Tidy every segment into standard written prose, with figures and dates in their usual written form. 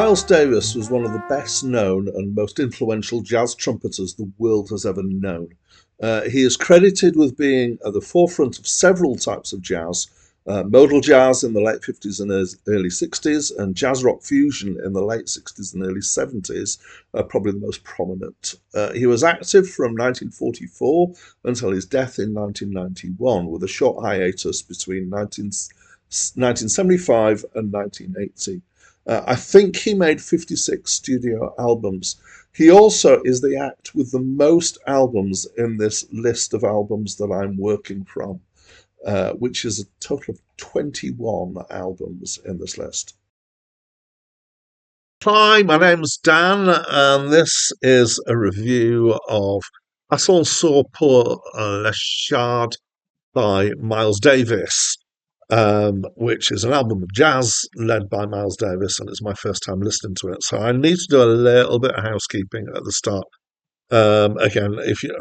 Miles Davis was one of the best known and most influential jazz trumpeters the world has ever known. He is credited with being at the forefront of several types of jazz, modal jazz in the late 50s and early 60s, and jazz rock fusion in the late 60s and early 70s, probably the most prominent. He was active from 1944 until his death in 1991, with a short hiatus between 1975 and 1980. I think he made 56 studio albums. He also is the act with the most albums in this list of albums that I'm working from, which is a total of 21 albums in this list. Hi, my name's Dan, and this is a review of Ascenseur pour le Chard by Miles Davis. Which is an album of jazz led by Miles Davis, and it's my first time listening to it. So I need to do a little bit of housekeeping at the start. Again, if you,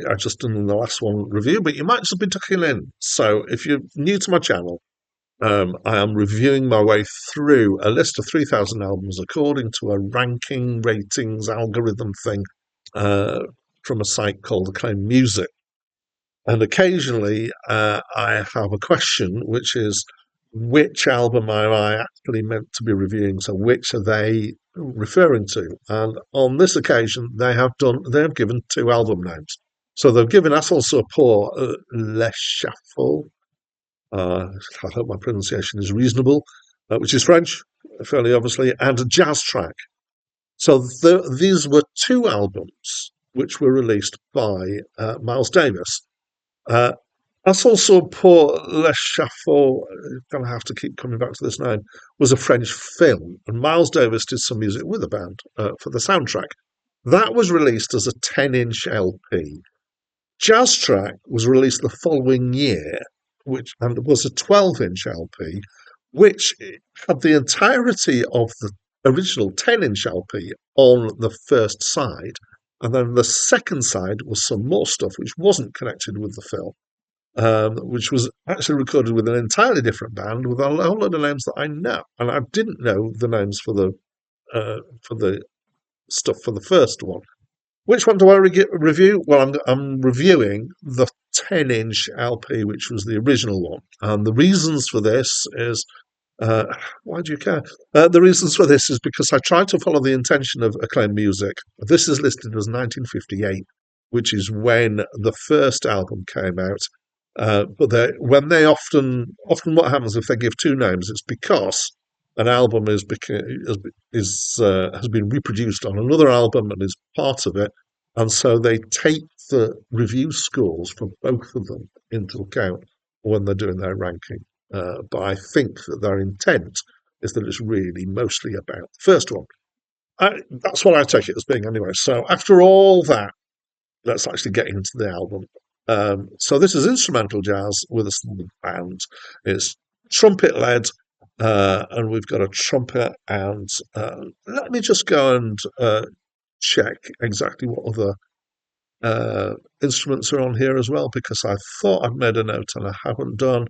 I just done the last one review, but you might just be tucking in. So if you're new to my channel, I am reviewing my way through a list of 3,000 albums according to a ranking ratings algorithm thing from a site called Acclaimed Music. And occasionally I have a question, which is, which album am I actually meant to be reviewing? So which are they referring to? And on this occasion, they have given two album names. So they've given Ascenseur pour Le Shuffle. I hope my pronunciation is reasonable, which is French, fairly obviously, and a jazz track. So these were two albums which were released by Miles Davis. Ascenseur pour le Chaffeau, going to have to keep coming back to this name, was a French film, and Miles Davis did some music with the band for the soundtrack. That was released as a 10-inch LP. Jazz Track was released the following year, and was a 12-inch LP, which had the entirety of the original 10-inch LP on the first side, and then the second side was some more stuff which wasn't connected with the film, which was actually recorded with an entirely different band with a whole lot of names that I know, and I didn't know the names for the stuff for the first one. Which one do I review? Well, I'm reviewing the 10-inch LP, which was the original one, and the reasons for this is. Why do you care? The reasons for this is because I tried to follow the intention of Acclaimed Music. This is listed as 1958, which is when the first album came out. But when they often what happens if they give two names, it's because an album has been reproduced on another album and is part of it, and so they take the review scores for both of them into account when they're doing their ranking. But I think that their intent is that it's really mostly about the first one. That's what I take it as being anyway. So after all that, let's actually get into the album. So this is instrumental jazz with a small band. It's trumpet led, and we've got a trumpet. And let me just go and check exactly what other instruments are on here as well, because I thought I'd made a note and I haven't done.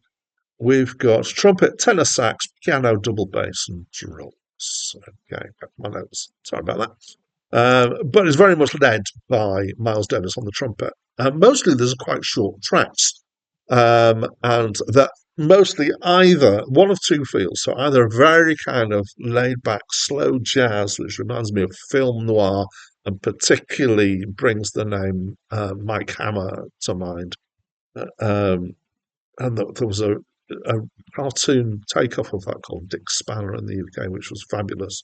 We've got trumpet, tenor sax, piano, double bass, and drums. Okay, back to my notes. Sorry about that. But it's very much led by Miles Davis on the trumpet. Mostly there's quite short tracks. And that mostly either one of two feels. So either a very kind of laid back, slow jazz, which reminds me of film noir, and particularly brings the name Mike Hammer to mind. And there was a cartoon takeoff of that called Dick Spanner in the UK, which was fabulous.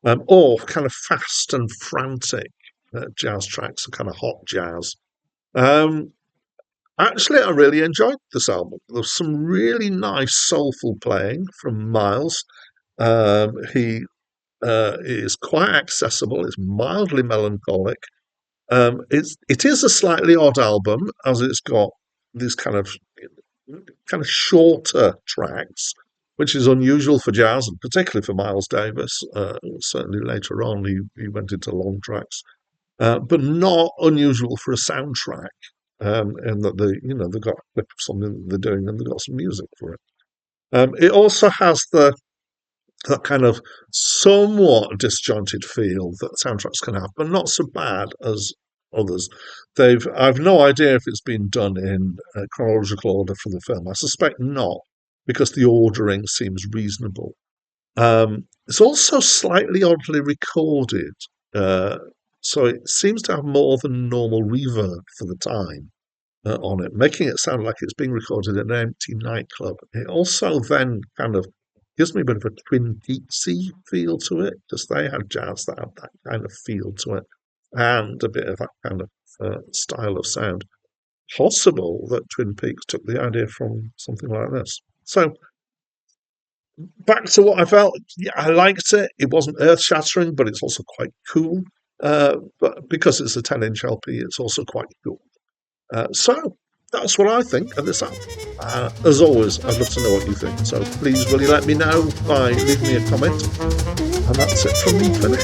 Or kind of fast and frantic jazz tracks, kind of hot jazz. Actually, I really enjoyed this album. There's some really nice soulful playing from Miles. He is quite accessible. It's mildly melancholic. It is a slightly odd album, as it's got these kind of shorter tracks, which is unusual for jazz, and particularly for Miles Davis. Certainly later on, he went into long tracks, but not unusual for a soundtrack. And that they've got something that they're doing and they've got some music for it. It also has the that kind of somewhat disjointed feel that soundtracks can have, but not so bad as others. I've no idea if it's been done in chronological order for the film. I suspect not, because the ordering seems reasonable. It's also slightly oddly recorded, uh, so it seems to have more than normal reverb for the time on it, making it sound like it's being recorded in an empty nightclub. It also then kind of gives me a bit of a Twin Peaksy feel to it, because they had jazz that had that kind of feel to it, and a bit of that kind of style of sound. Possible that Twin Peaks took the idea from something like this. So back to what I felt. Yeah, I liked it. It wasn't earth shattering, but it's also quite cool. But because it's a 10-inch LP, it's also quite cool. So that's what I think of this album. As always, I'd love to know what you think. So please, will you let me know by leaving me a comment? And that's it from me for now.